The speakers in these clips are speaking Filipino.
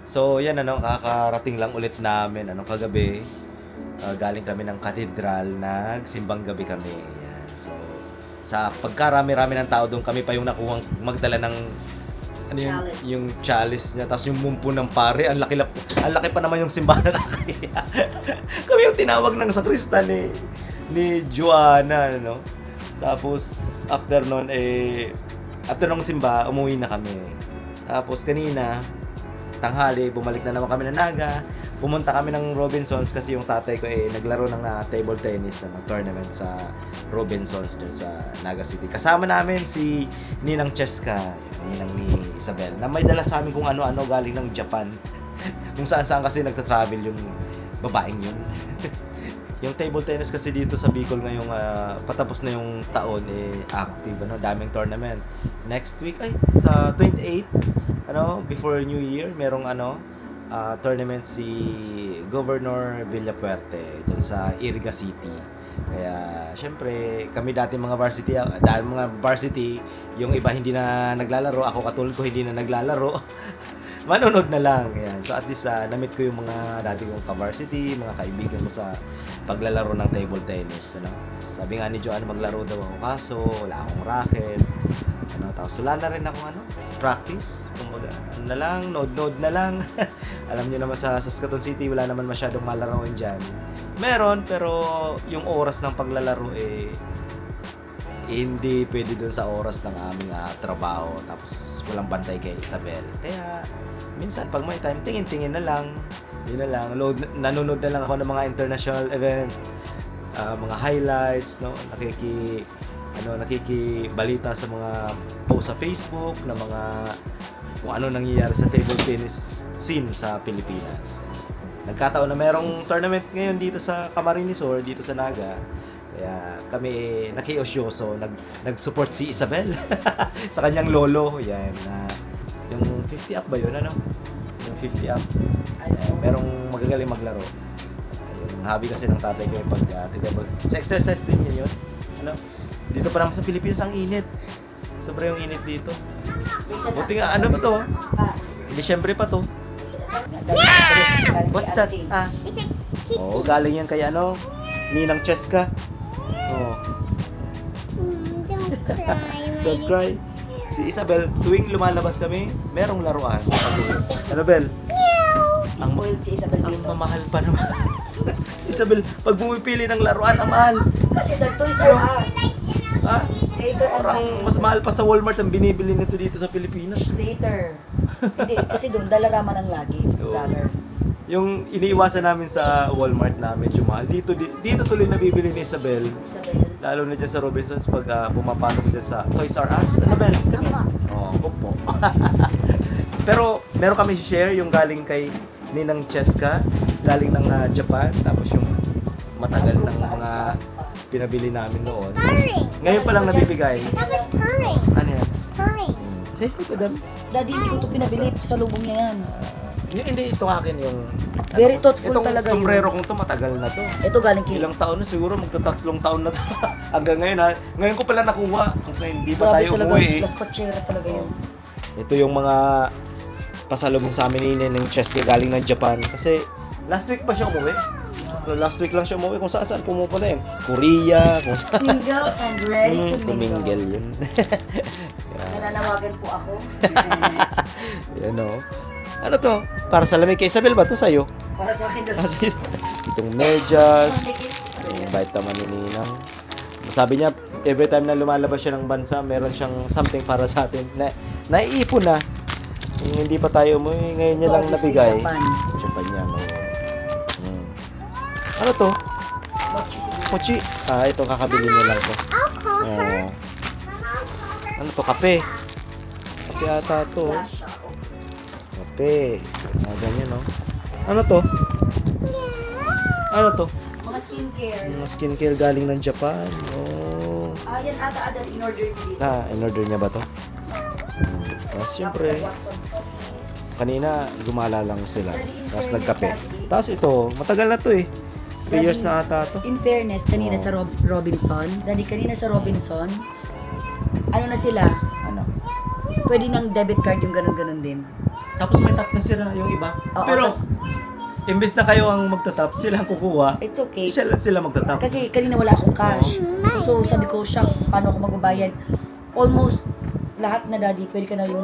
So, yan kakarating lang ulit namin kagabi. Galing kami ng katedral, nagsimbang gabi kami. Yan. So, sa pagkarami-rami ng tao doon, kami pa yung nakuhang magdala ng yung chalice niya, tapos yung mumpo ng pare, ang laki pa naman yung simbahan na kakaya. Kami yung tinawag ng sakristan ni Joanna, Tapos after nun after nung simba, umuwi na kami. Tapos kanina tanghali, bumalik na naman kami ng Naga. Pumunta kami ng Robinsons kasi yung tatay ko naglaro ng table tennis tournament sa Robinsons dyan sa Naga City. Kasama namin si Ninang Cheska, ninang ni Isabel, na may dala sa amin kung ano-ano galing ng Japan. Kung saan-saan kasi nagta-travel yung babaeng yun. Yung table tennis kasi dito sa Bicol ngayong patapos na yung taon active, daming tournament. Next week sa 28 before New Year, merong tournament si Governor Villapuerte dun sa Iriga City. Kaya syempre kami dati mga varsity, yung iba hindi na naglalaro, ako katulad ko hindi na naglalaro. Manonood na lang. Yan. So at least na-meet ko yung mga dati kong ka-varsity, mga kaibigan ko sa paglalaro ng table tennis. Sabi nga ni Joanne, maglaro daw ako kaso wala akong racket. Tapos wala na rin akong practice. Kumbaga, node na lang. Alam niyo naman sa Saskatoon City, wala naman masyadong malaruin dyan. Meron, pero yung oras ng paglalaro hindi pwede dun sa oras ng aming trabaho. Tapos walang bantay kay Isabel. Kaya minsan pag may time, tingin-tingin na lang. Yun na lang. Nanonood na lang ako ng mga international event, mga highlights, nakikibalita sa mga post sa Facebook na mga kung ano nangyayari sa table tennis scene sa Pilipinas. Nagkataon na merong tournament ngayon dito sa Camarines Sur, dito sa Naga. Kaya kami nakiosyoso, nag-support si Isabel sa kanyang lolo. Yan, yung 50 up ba yun? Yung 50 up. Merong magagaling maglaro. Yung hobby kasi ng tatay ko yung pag-table. Sa exercise din yun. Dito pa naman sa Pilipinas ang init. Sobra yung init dito. Buti nga, ba to? Disyembre pa to. What's that? Galing yan kay Ninang Cheska. Don't cry. Si Isabel, tuwing lumalabas kami, merong laruan. Bel? Spoiled si Isabel Ang dito. mamahal pa naman. Isabel, pag bumipili ng laruan, ang mahal. Kasi the toys are us. Later Parang mas mahal pa sa Walmart ang binibili nito dito sa Pilipinas. Later. Hindi, kasi doon, dalarama ng lagi. Dollars. Yung iniiwasan namin sa Walmart na medyo mahal. Dito tuloy nabibili ni Isabel. Lalo na dyan sa Robinsons pag pumapasok dyan sa Toys R Us. Bel? Opo. Pero meron kami share yung galing kay Ninang Cheska, galing ng Japan, tapos yung matagal ng mga pinabili namin noon. Ngayon pa lang nabibigay. That was purring. Ano yan? Purring. Say ko to them. Daddy, hindi ko ito pinabili. Sa lubong niya yan. Hindi, ito akin yung... Very thoughtful itong talaga yun. sombrero kong to, matagal na to. Ito galing kay... Ilang taon na siguro, magta-3 taon na to. Hanggang ngayon Ngayon ko pala nakuha. Kasi hindi pa tayo talaga, umuwi Las Cochera talaga yun. Ito yung mga pasalubong sa amin ni Ninang Cheska galing ng Japan. Kasi last week pa siya umuwi. Last week lang siya umuwi kung saan pumupunta yun. Korea, kung saan. Single and ready to mingle. Tumingle yun. Nananawagan po ako. Yan o. Ano to? Para sa lamig kay Isabel ba? To sa'yo? Para sa akin doon. Kasi itong medyas, yung vitamin ni Ninang. Sabi niya, every time na lumalabas siya ng bansa, meron siyang something para sa atin. Naiipon na. Hindi pa tayo umuwi, ngayon niya lang nabigay. Japan yan. Ano to? Mochi siguro. Mochi. Ito kakabili niya lang to. I'll call her. Oh. Mama, I'll call her. Ano to? Kape. Kape ata to. Flash siya, oh. Kape. Ganyan, no? Ano to? Ano to? Mga skincare. Mga skincare galing ng Japan. Oh. Yan ata in-order niyo dito. In-order niya ba to? Siyempre, kanina gumala lang sila. Tapos nagkape. Tapos ito, matagal na to 3 years na ata to. In fairness, kanina sa Robinson, kanina sa Robinson, ano na sila, Ano? pwede ng debit card yung ganun-ganun din. Tapos may tap na sila yung iba. Oo, Pero, tas- imbes na kayo ang magtatap, sila ang kukuha. It's okay. Sila magtatap. Kasi kanina wala akong cash. So sabi ko, shucks, paano ako magbabayad? Almost lahat na daddy, pwede ka na yung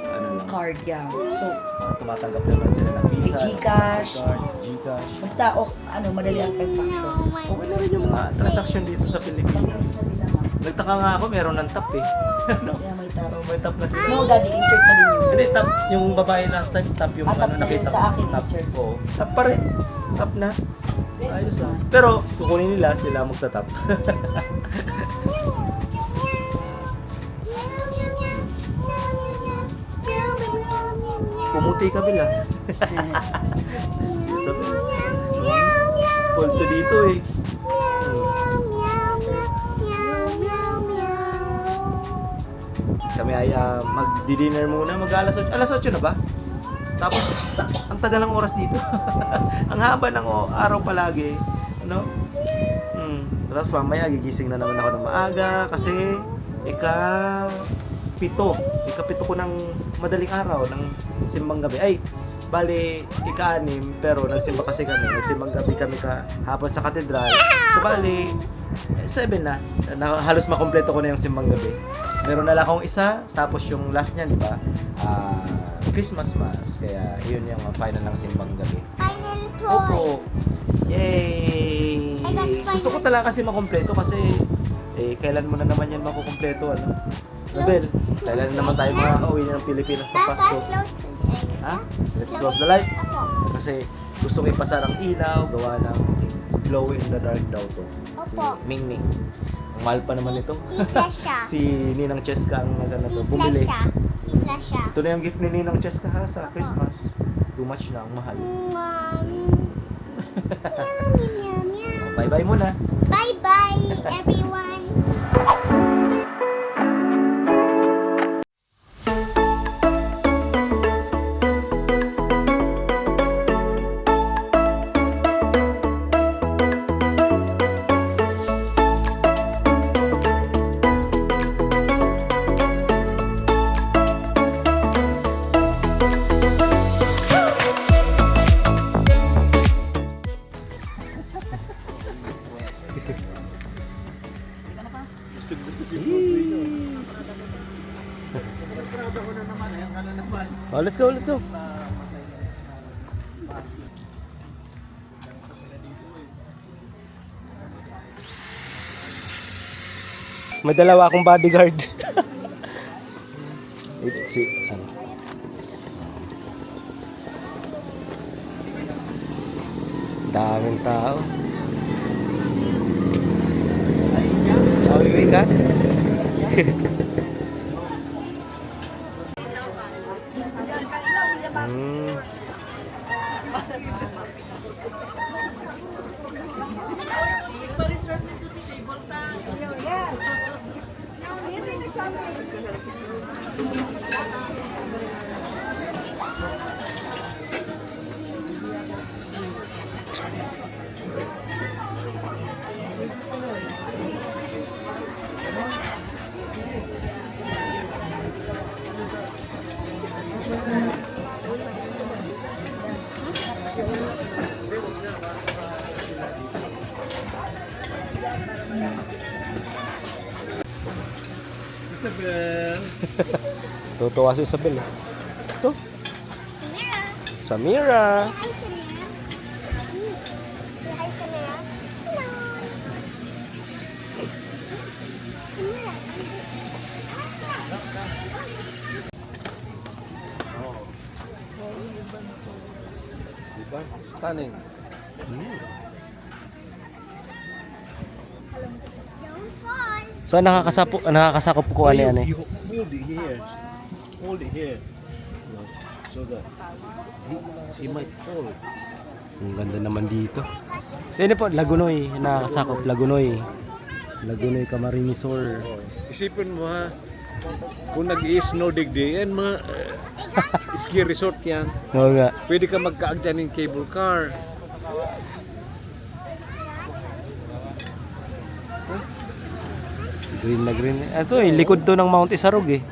Ano lang. card, yeah. So, Tumatanggap naman sila ng Visa, May GCash. Mastercard, GCash. basta, madali ang transaction. Okay na rin yung mga transaction dito sa Pilipinas. Nagtaka nga ako, meron ng tap eh. Ano? Kaya may tap. May tap na sila. No, daddy, insert pa din yun. Hindi, tap. Yung babae last time, tap yung Tap sa'yo, nakita sa ko. akin, Tap. insert. Oo. Tap pa rin. Tap na. Ayos ah. Pero, kukunin nila, sila magtatap. Pumuti ka bila. Spoiled to dito eh. Kami ay mag-dinner muna, mag-alas 8. Alas 8 na ba? Tapos, ang tagal ng oras dito. Ang haba ng araw palagi. Ano? Tapos mamaya gigising na naman ako ng maaga kasi ika-7 ko ng madaling araw ng simbang gabi. Ay, bali, ika-6 pero nagsimba kasi kami. Nagsimbang gabi kami hapon sa katedral. So bali, 7 na. Halos makumpleto ko na yung simbang gabi. Meron na lang akong isa, tapos yung last niya, di ba? Christmas Mass. Kaya yun yung final ng simbang gabi. Final toy. Opo. Yay! I got final. Gusto ko talaga kasi makumpleto kasi kailan mo na naman yan makukumpleto, ano? Nabel, kailan na naman tayo makakauwi ng Pilipinas na Papa, Pasko? close the light. Ha? Let's close the light. Apo. Kasi gusto ko ipasar ang ilaw, gawa ng glow in the dark daw to. Si Opo. Mingming. Ang mahal pa naman ito. I-flash siya. Si Ninang Cheska ang nagano to, I-flash bumili. siya. I-flash siya. Ito na yung gift ni Ninang Cheska ha sa Christmas. Too much na, ang mahal. Meow, meow. Bye-bye muna. Bye-bye, everyone. Oh, let's go, let's go. May dalawa akong bodyguard. Ano? Daming tao. Sabi ka? Isabel. Tutuwa si Isabel. Let's go. Samira. Samira. Hi, Samira. Say hi, Samira. Hello. Samira. Diba? Stunning. Don't fall. So nakakasakop ko ano yan eh. You hold it here. Hold it here. So that he might fall. Ang ganda naman dito. Yan po, Lagunoy. Nakakasakop, Lagunoy. Lagunoy, Camarines Sur. Isipin mo ha, kung nag-i-snow digdi, yan mga ski resort yan. Oo nga. Pwede ka magkaag dyan ng cable car. Green na green. Ito eh, likod to ng Mount Isarog eh.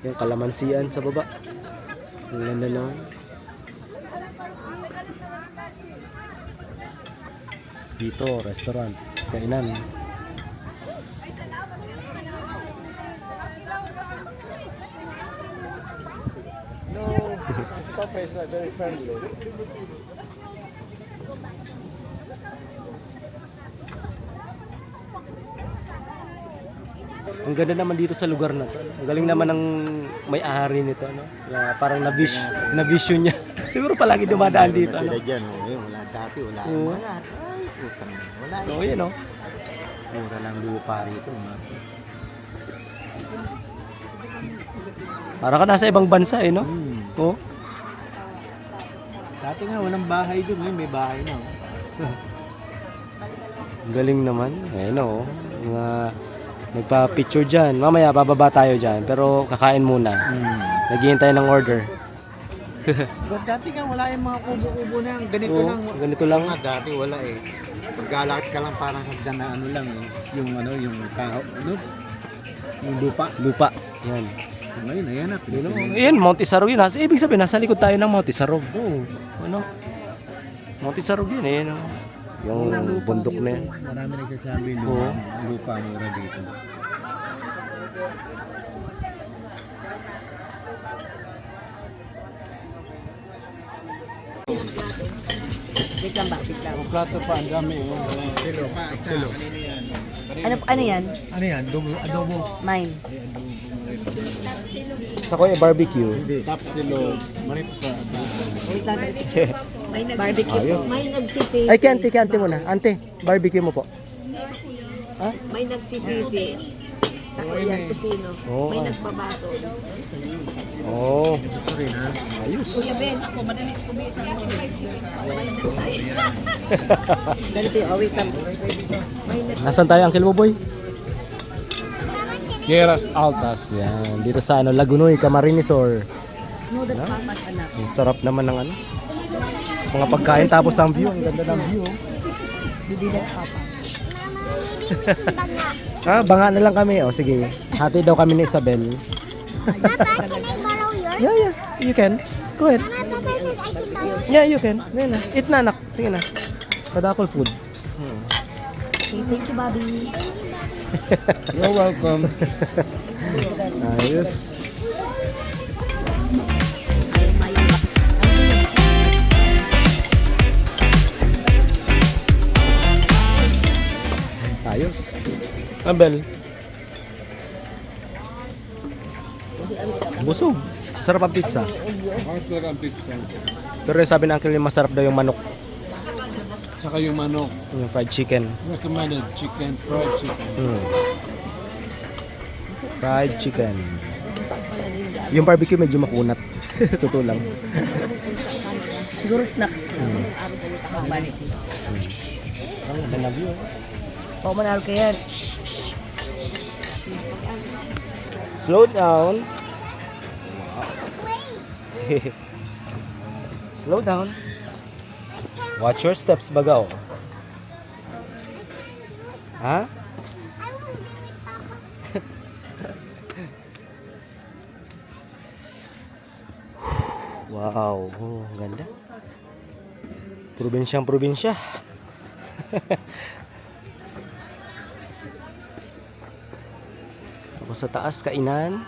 Yung kalamansian sa baba. Ang ganda na. Dito, restaurant, kainan. No, Papa is not very friendly. Ang ganda naman dito sa lugar na to. Ang galing naman ng may-ari nito, no? Na parang na-vision niya. Siguro palagi dumadaan dito, ano? Sila dyan, wala dati, wala. Oo. Ay, putang ina, wala. Oo, yun, no? Mura lang lupa rito. Para ka nasa ibang bansa, eh, no? Oo. Dati nga, walang bahay doon. Ngayon, may bahay na. Ang galing naman. Ayan, no? Mga nagpa-picture dyan. Mamaya, bababa tayo dyan. Pero kakain muna. Naghihintay ng order. Dati nga, wala yung mga kubo-kubo na yan. Ganito Oo, lang. ganito lang. Nga, dati wala eh. Paggalakit ka lang parang hagdan na ano lang eh. Yung kao, yung lupa. Lupa. Yan. Ngayon, ayan na. Yun, oh. Ayan, Mount Isarog yun. Ibig sabihin, nasa likod tayo ng Mount Isarog. Oo. Ano? Mount Isarog yun, eh. No? Yung bundok na yan. Marami nagsasabi Oo. lupa mura dito. Wait lang ba? Wait lang. Ang plato pa, ang dami. Kilo pa, kilo. Ano yan? Ano yan? Adobo. Mine. Sa ko, barbecue. Tapsilo, maripsa. May Barbecue. Ayos. May nagsisisi. Ay, kante muna. Ante, barbecue mo po. May nagsisisi. Sa Kuya Kusino. Oo, May ah. nagbabaso. Oh. Ayos. Kuya Ben, ako madalit kumita. Ganito yung awit lang. Nasaan tayo, Uncle Boboy? Quieras Altas. Yan, dito sa ano, Lagunoy, Camarinesor. Noodles papas, anak. Ang sarap naman ng ano. Mga pagkain tapos ang view. Ang ganda ng view. Bibilas papas. Banga na lang kami. O, sige. Hati daw kami ni Isabel. Papa, can I borrow yours? Yeah. You can. Go ahead. Papa said I can borrow. Yeah, you can. Yan na. Eat na, anak. Sige na. Kadakol food. Okay, thank you, Bobby. You're welcome. Ayos. Ayos. Abel. Busog. Sarap ang pizza. Arthur ang pizza. Pero yung sabi ng uncle niya, masarap daw yung manok. Saka yung manok. Yung fried chicken. Recommended chicken, fried chicken. Fried chicken. Yung barbecue medyo makunat. Totoo lang. Siguro snacks lang. Balik. Ang ganda view. Oo, manalo ka yan. Slow down. Slow down. Watch your steps, bagaw. Ha? I won't do it, Papa. Wow, ang ganda. Probinsyang probinsya. Tapos sa taas, kainan.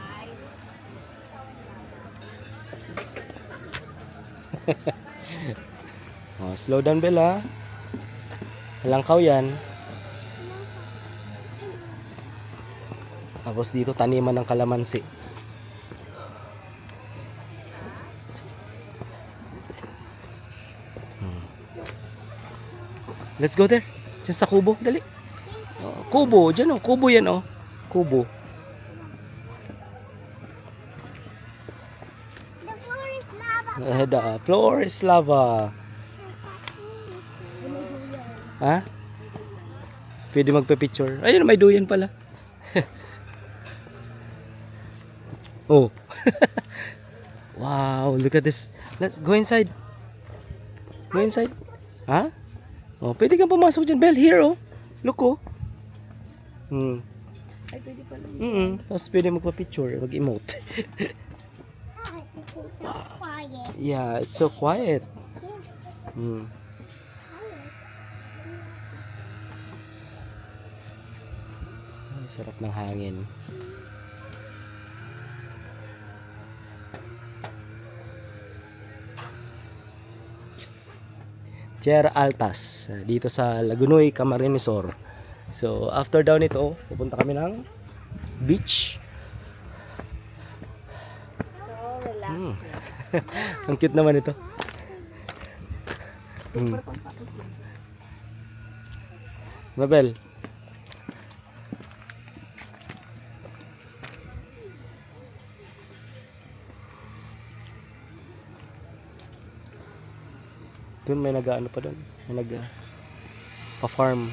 Slow down, Bella. Halangkaw yan. Tapos dito, taniman ng kalamansi. Let's go there. Diyan sa kubo. Dali. Kubo. Diyan oh. Kubo yan oh. Kubo. The floor is lava. The floor is lava. Ha? Pwede magpa-picture. Ayun, may duyan pala. Oh. Wow, look at this. Let's go inside. Go inside. Ha? Oh, pwede kang pumasok dyan, Belle. Here, oh. Look, oh. Ay, pwede pala. Tapos pwede magpa-picture, mag-emote. Hi, this is so quiet. Yeah, it's so quiet. Mm. Ay, sarap ng hangin. Tierra Altas, dito sa Lagunoy, Camarines Sur. So, after daw nito, pupunta kami ng beach. So, relax. Ang cute naman ito. Mabel. Doon may nag-ano pa doon. May pa-farm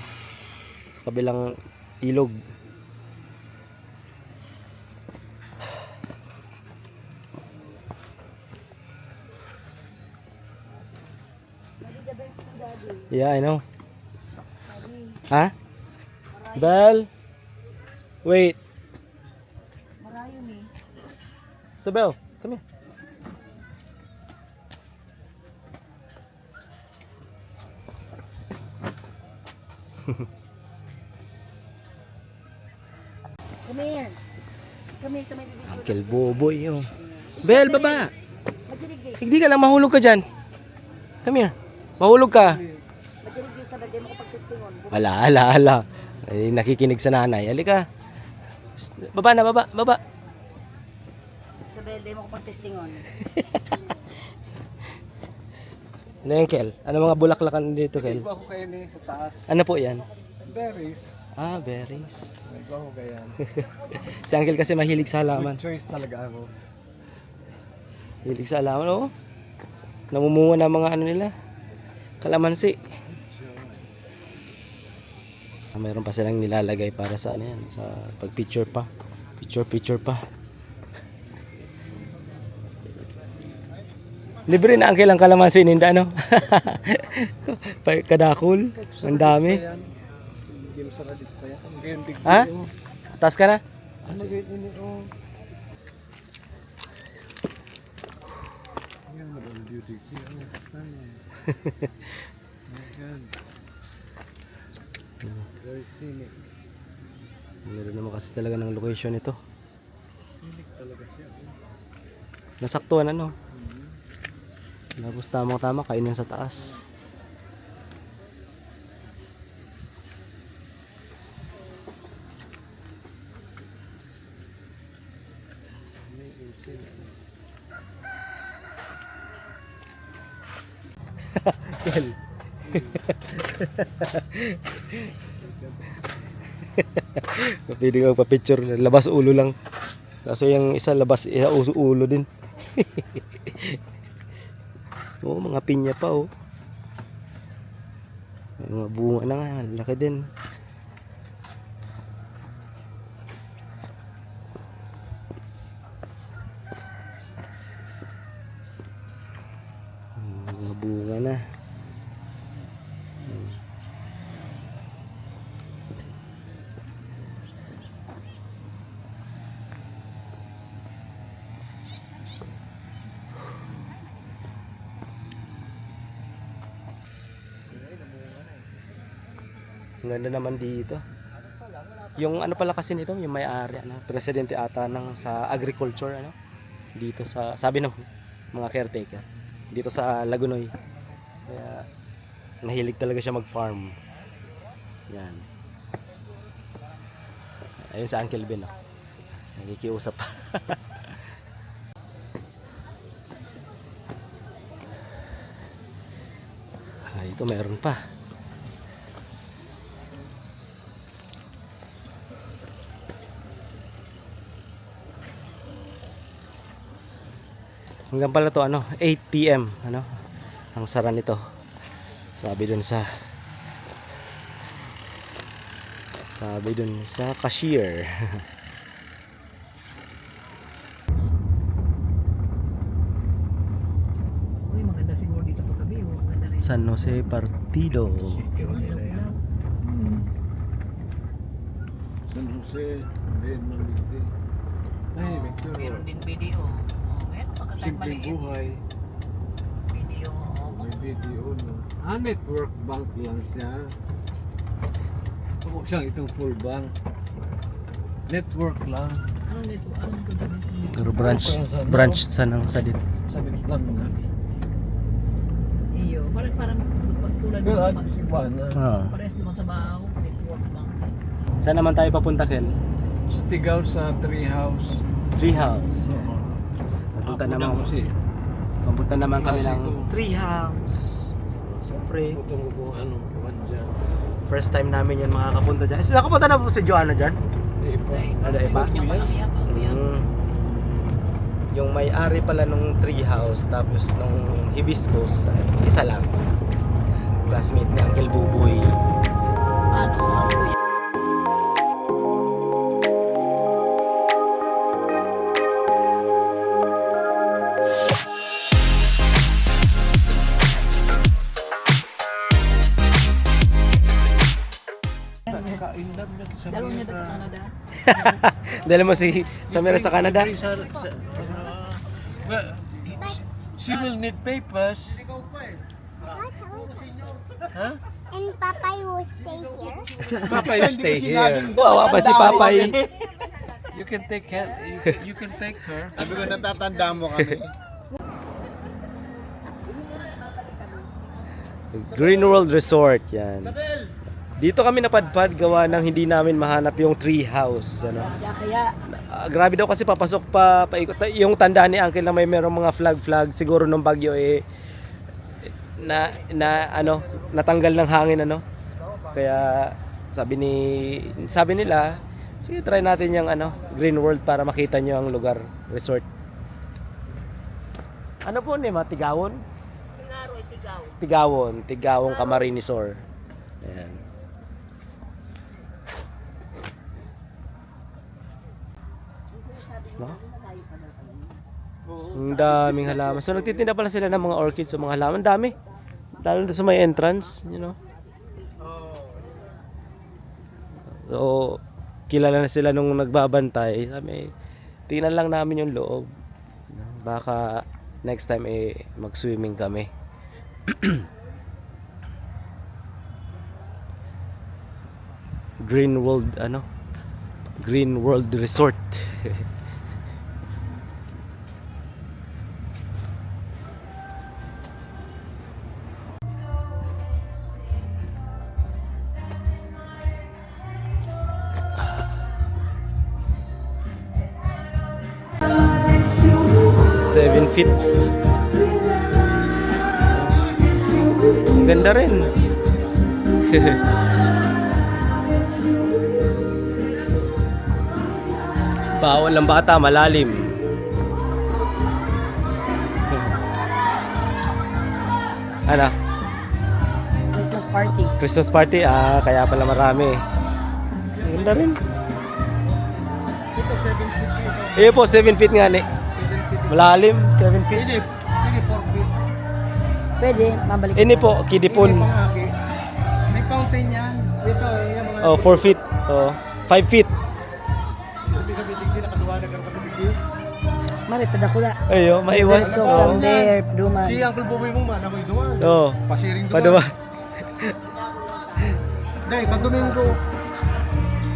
sa kabilang ilog. Yeah, I know. Ha? Bel? Wait. Marayo ni. Sabel, come here. Come here. Come here, baby. Uncle Boboy yun. Bel, baba. Majirig Hindi ka lang, mahulog ka dyan. Come here. Mahulog ka. Majirig sa dagay mo ko pagtestingon. Ala. Ay, nakikinig sa nanay. Halika. Baba na, baba. Isabel, di mo ko pagtestingon. Kel, ano mga bulaklakan dito, Kel? Iba ko kayo ni sa taas. Ano po yan? Berries. Ah, berries. Iba ko kayan. Si Uncle kasi mahilig sa halaman. Good choice talaga ako. Hilig sa halaman, oh. Namumunga na mga ano nila. Kalamansi. Mayroon pa silang nilalagay para sa ano yan, sa pag-picture pa. Picture pa. Libre na Uncle ang kalamansi ninda, ano? Kadakul. Ang dami. Game sa radit pa yan. Ang game big Ha? deal. Atas ka na? Ano gate ini oh. Yan mo ang beauty. Yan ang stunning. My God. Very scenic. Meron naman kasi talaga ng location ito. Scenic talaga siya. Nasaktuhan ano. Tapos tamang-tama kainin sa taas. Amazing scenic. Pwede ka pa-picture, labas ulo lang. Kaso yung isa labas ulo din. Oo, mga pinya pa oh. May mga bunga na nga, laki din. Mga bunga na. Ang ganda naman dito. Yung ano pala kasi nito, yung may-ari, ano, presidente ata ng sa agriculture, ano, dito sa, sabi ng mga caretaker, dito sa Lagunoy. Kaya, mahilig talaga siya mag-farm. Yan. Ayun sa Uncle Ben, oh. Nakikiusap pa. Ito meron pa. Hanggang pala to ano, 8 PM ano, ang sara nito. Sabi dun sa cashier. Uy, maganda siguro dito paggabi. Oh. Maganda na San Jose Partido. San Jose, then Malindi. Ay, Victor. Meron din video. Meron pa kahit Simpleng maliit. buhay. Video. May video, no? Network bank lang siya. Huwag siyang itong full bank. Network lang. Ano nito? Anong gagawin ko? Pero branch sa dito. Sabi lang na. Iyo. Parang pagtulad Pero mo at sa si Juana, parehas naman sa bahaw. Network lang. Saan naman tayo papunta, Kel? sa Tigaw sa Treehouse. Treehouse. Papunta Apo naman, na kasi. papunta naman kami ng Klasiko. Treehouse. Siyempre, Ito mo kung ano, kuwan dyan. first time namin yan makakapunta dyan. Nakapunta na po si Joanna dyan? Eh, pa. Ano, iba? Yung palang iyak. Yung may-ari pala nung Treehouse tapos nung Hibiscus, ay, isa lang. Yan, classmate ni Uncle Buboy. Ano? Ang kuya. Kainlab na sa Dalawa niya ba sa Canada? Dala mo si Samira sa Canada? Well, she will need papers. Huh? And Papa will stay here. Papa, you stay here. Wow, pa si Papay. You can take her. You can take her. Sabi ko, natatanda mo kami. Green World Resort, yan. Dito kami napadpad gawa ng hindi namin mahanap yung Treehouse. Ano. Kaya, Grabe daw kasi papasok pa paikot. Yung tanda ni Uncle na may merong mga flag siguro nung bagyo natanggal ng hangin ano. Kaya sabi nila, sige try natin yung Green World para makita nyo ang lugar, resort. Ano po ni Tigawon? Tigawon Camarines Resort. Ayan. No? Ang daming halaman. So nagtitinda pala sila ng mga orchids sa mga halaman. Dami. Lalo sa may entrance, you know. So kilala na sila nung nagbabantay. Sabi, tingnan lang namin yung loob. Baka next time mag-swimming kami. Green World Resort. Seven feet. Ang ganda rin. Bawal ang bata, malalim. Ano? Christmas party. Christmas party? Kaya pala marami. Ang ganda rin. Ito, 7 feet dito. Eh po, 7 feet nga ni. 7 feet. Malalim, 7 feet. Pili 4 feet. Pwede, mabalik. Ini po, kidipon. Pili pangaki. May fountain yan. Ito, yung mga... Oh, 4 feet. Oh, 5 feet. Hindi ka bitigdi, nakaduwanag ang katibigil. Marita da kula. Ayo, maiwas. So Oh. from there, duman. Si Uncle Buboy mo man, ako'y duwan. Oh. Pasiring duwan. Padawa. Dahil, pag Domingo.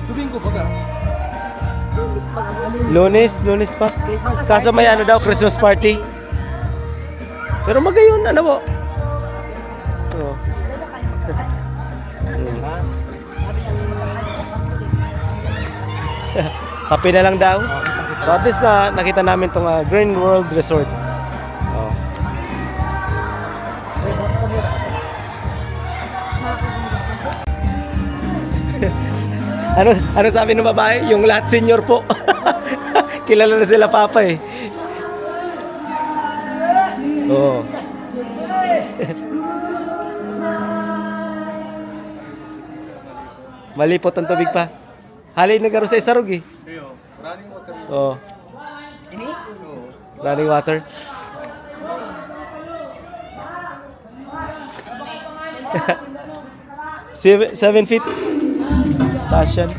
Domingo pa ka. Lunes pa. Christmas Kaso may daw, Christmas party. Pero magayon, ano po? Oh. Kape na lang daw. So at least nakita namin tong Green World Resort. Oh. ano sabi ng babae? Yung lahat senior po. Kilala na sila papa eh. Oo. Malipot ang tubig pa. Halay na garo sa isarog eh. Ayo, running water. Oo. Running water. Seven feet. Taas yan.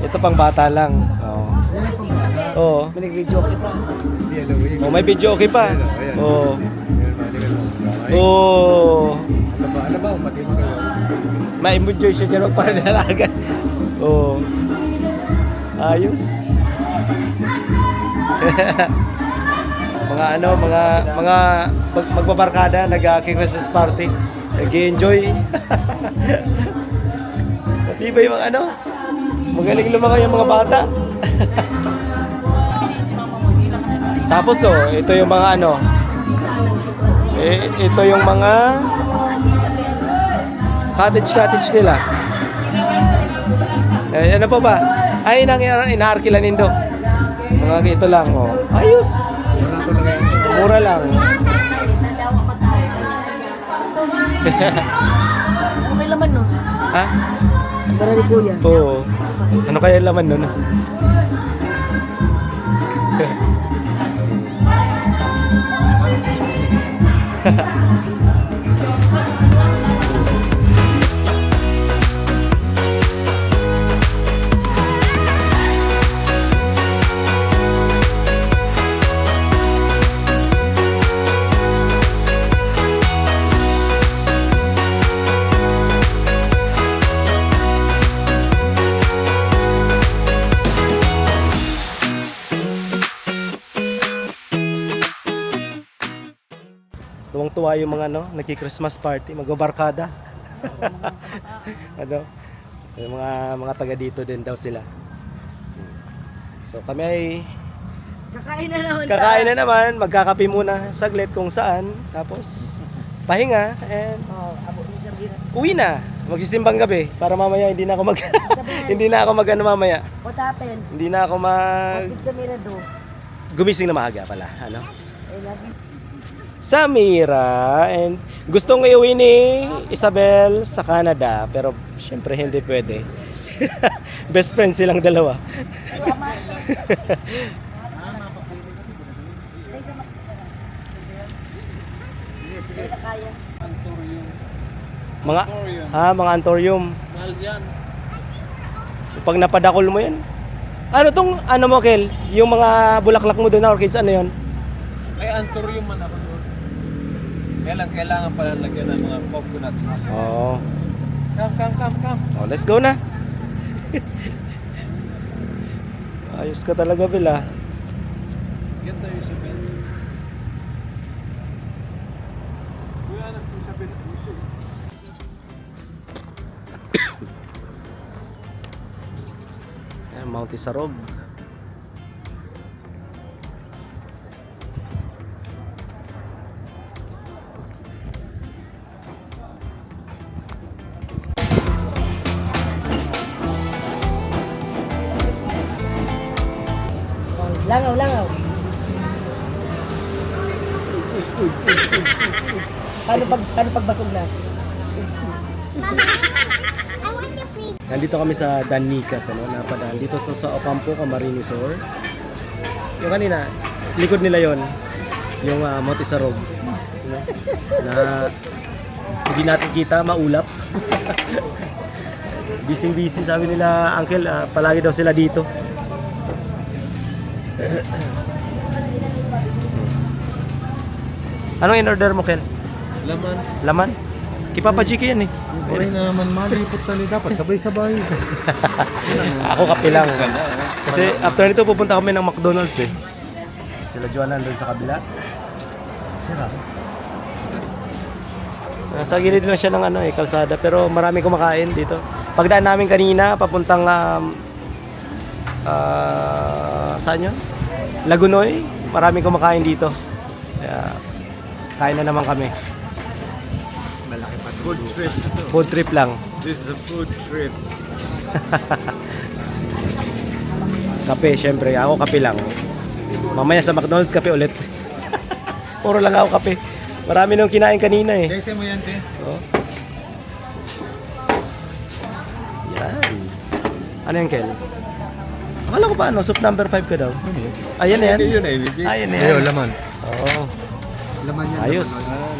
Ito pang bata lang. Oo. Yan ang pamata. Oo. May nag-video okay pa. Hindi, alam mo yun. Oh, may video okay pa. Ayan, ayan. Oo. Ayan, maligan mo. Ay, Oo. alam ba, umati mo kayo. Ma-enjoy siya dyan para nalagan. Oo. Ayos. mga magbabarkada, nag-Christmas party. Nag-enjoy. Matibay yung mga magaling lumangoy yung mga bata. Tapos ito yung mga ito yung mga cottage nila. Ano pa ba? Ay, inaarkilan nindo. Mga ito lang, ayos. Wala ko lang yan. Mura lang. Ano may laman nun? Ha? Dala ni Kuya. Oo. Ano kaya laman nun? Tuwang-tuwa yung mga nagki-Christmas party, magbabarkada. Yung mga taga dito din daw sila. So kami ay kakain na naman, magkakape muna saglit kung saan, tapos pahinga and Abo ni Sabina. uwi na. Magsisimbang gabi para mamaya hindi na ako hindi na ako mamaya. What happened? Hindi na ako What did Samira do? gumising na maaga pala, I love you. Samira, and gustong iuwi ni Isabel sa Canada, pero syempre hindi pwede. Best friend silang dalawa. Kaya. Mga antorium. Mahal yan. Pag napadakol mo yan. Ano tong mo, Kel? Yung mga bulaklak mo doon na orchids, ano yun? Ay, antorium man ako doon. Kaya lang kailangan pala lagyan ng mga coconut husk. Oo. Come. Oh, let's go na. Ayos ka talaga, Bella. Ganda yung Isabel. Kuya, anak yung Isabel. Ayan, Mount Isarog. Langaw. Paano pagbasog na? I want to free. Nandito kami sa Danicas, napadaan. Dito sa Ocampo, Camarines Resort. Yung kanina, likod nila yon, yung Mount Isarog. Na hindi natin kita, maulap. Busy, sabi nila, Uncle, palagi daw sila dito. Anong in-order mo, Ken? Laman. Laman? Kipapa Jiki yan eh. Okay naman, malipot tali. Dapat sabay-sabay. Ako kape lang. Kasi after nito pupunta kami ng McDonald's eh. Sila Joanna doon sa kabila. Sarap. Sa gilid lang siya ng kalsada, pero marami kumakain dito. Pagdaan namin kanina papuntang saan yun? Lagunoy, marami kumakain dito. Kaya kain na naman kami. Malaki pa. Food trip. Food trip lang. This is a food trip. Kape, syempre. Ako kape lang. Mamaya sa McDonald's kape ulit. Puro lang ako kape. Marami nung kinain kanina eh. Kaysa mo yan, te. Oh. Yan. Ano yan, Kel? Akala ko ba soup number 5 ka daw? Ayan na yan. Hindi yun eh, Vicky. Ayan na yan. Ayun, laman. Oo. Laman yan. Ayos.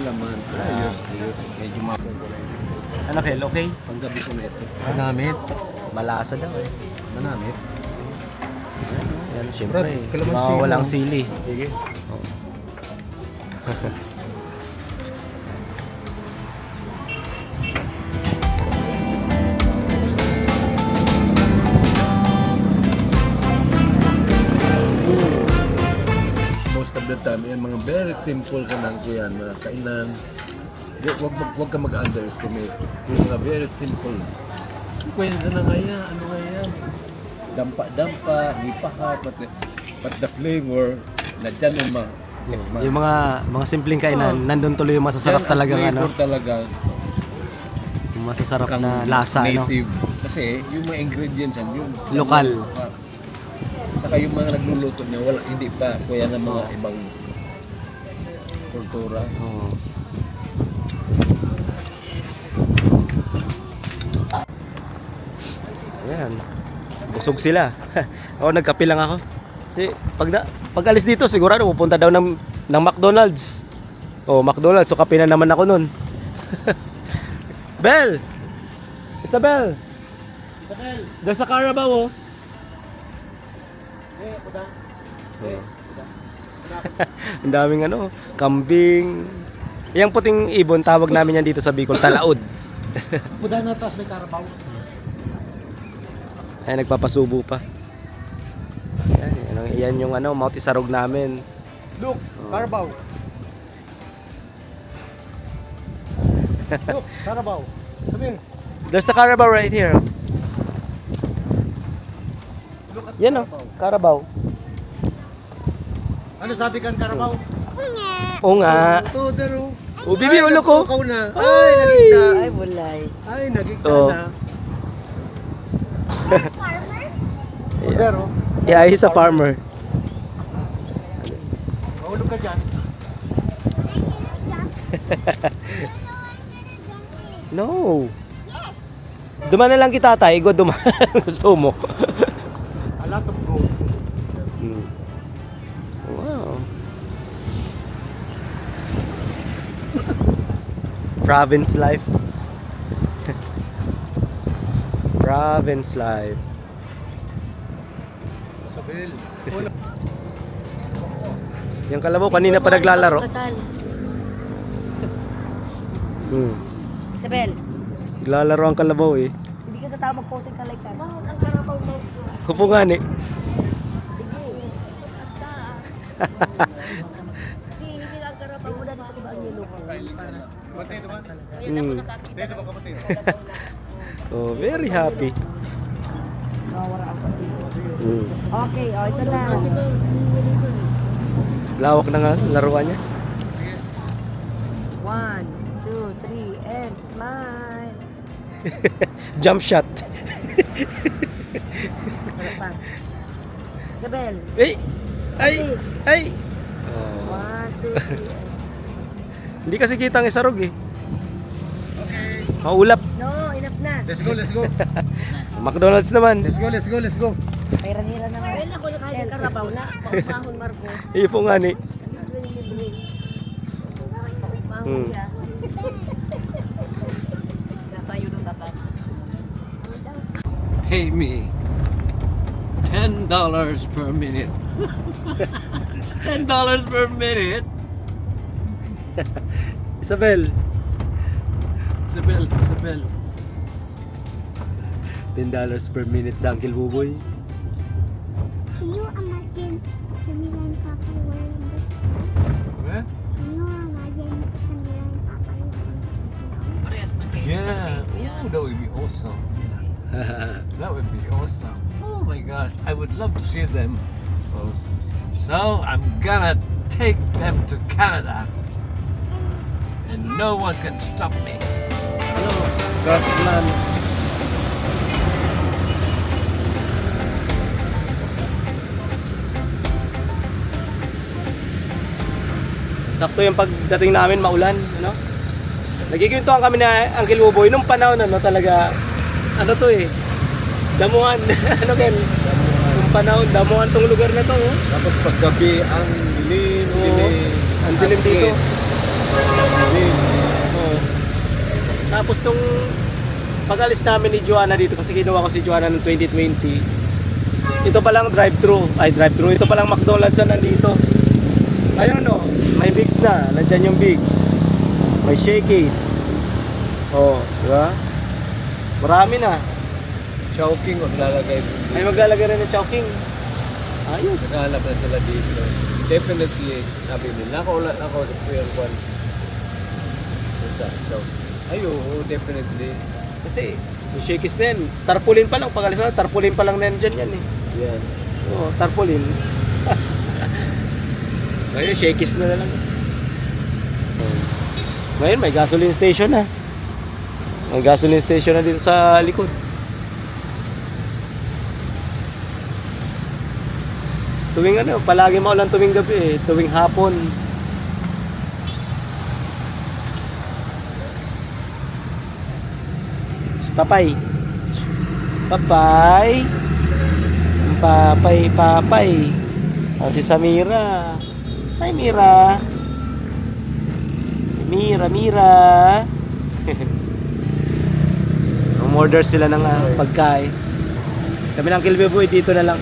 Laman. Ayos. Medyo mga Ano, Kel? Okay? panggabi ko na ito. Namit. Malasa daw eh. Manamit. Yan, syempre. Brad, kalamansi Mga walang mo. sili. Sige. Most of the time, yan mga very simple ka lang ko yan, mga kainan. Wag ka mag-underestimate. Yung mga very simple. Kwento na nga yan, ano nga yan? Dampa-dampa, hipahat, but the flavor, na dyan yung Yung mga simpleng kainan, nandun tuloy yung masasarap talagang ano, talaga yung masasarap kang na lasa, no? native. Kasi yung mga ingredients yan, yun. Lokal. Saka yung mga nagluluto niya, wala, hindi pa. Kuya ng mga ibang kultura. Oo. Ayan. Busog sila. Ako nagkape lang ako. Kasi pag alis dito sigurado pupunta daw ng McDonald's. Oh, McDonald's. So kape na naman ako nun. Bel! Isabel! Isabel! There's a Carabao oh. Puda. Ang daming ano, kambing. Yang puting ibon tawag namin yan dito sa Bicol, talaod. Puda na tas may karabaw. Ay nagpapasubo pa. Yan yung ano, Mount Isarog namin. Look, karabaw. Look, karabaw. Sabihin. There's a Carabao right here. Look at Yan oh, Carabao. Ano sabi kan karabaw? Oo nga. Ito, daro. O, bibi, ulo ko. Ikaw na. Ay, nagigda. Ay, bulay. Ay, nagigda Oh. na. Daro. Yeah, he's a farmer. Mahulog ka dyan. No. Duman na lang kita, tay. Go, duman. Gusto mo. A lot of gold. Hmm. Wow. Province life. Province life. Isabel. Yung kalabaw kanina pa naglalaro. Kasal. Isabel, Naglalaro ang kalabaw eh. hindi ka sa tao mag-posting ka like that. Wow, ang karabaw mo. Kupo nga ni. Hindi ang karabaw mo na dito ba ang yelo ko? Kapatid ba? Dito ba kapatid? Oh, very happy. Nawawala ako dito. Okay, oh, ito na. Lawak na nga laruan niya. 1, 2, 3, and smile. Jump shot. Sarap pa. Isabel, Ay! Ay! Ay! 1, 2, 3, and... Hindi kasi kita ang isarog eh. Maulap. No, enough na. Let's go, let's go. McDonald's naman. Let's go, let's go, let's go. Pairan-hiran na nga. Well, ako na kahit karabaw na. Pahon Marco. Ipo nga ni. Pahon siya. Tayo doon dapat. Pay me $10 per minute. $10 per minute? Isabel. Isabel. $10 per minute sa Uncle Buboy. Can you imagine Camila and Papa were in this? Eh? Can you imagine Camila and Papa were in this? Parehas man kayo. Yeah. Yan. Oh, that would be awesome. That would be awesome. Oh my gosh, I would love to see them. Oh. So I'm gonna take them to Canada, and no one can stop me. Hello, Grassland. Sakto yung pagdating namin maulan, ano? Nagkikwentuhan kami na Uncle Buboy nung panahon ano talaga ano to eh. Damuhan. Ano Ken? Nung panahon damuhan tong lugar na to, oh. Tapos paggabi, ang dilim. Ang dilim dito. Dilim. Oh. Tapos tong pag-alis namin ni Joanna dito, kasi ginawa ko si Joanna noong 2020, ito palang drive-thru, ito palang McDonald's na nandito. Ayun no, may Bigs na, nandyan yung Bigs. May Shakey's. Oh, di ba? Marami na. Chowking, maglalagay. Ay maglalagay rin ng Chowking. Ayos. Nakahanap na sila dito. Definitely, sabi nila, nakaulat ako sa Kuya Juan. So, oo, definitely. Kasi yung Shakey's na yan, tarpaulin pa lang, pag-alis na, tarpaulin pa lang na yan yan eh. Yan. Oo, tarpaulin. Ngayon, Shakey's na lang. Ngayon, may gasoline station na. May gasoline station na dito sa likod. Tuwing ano, palagi maulan tuwing gabi eh, tuwing hapon. Papay. Papay. Papay. Ang si Samira. Hi Mira. Mira. Umorder sila ng pagkain. Kami ng Kilbeboy dito na lang.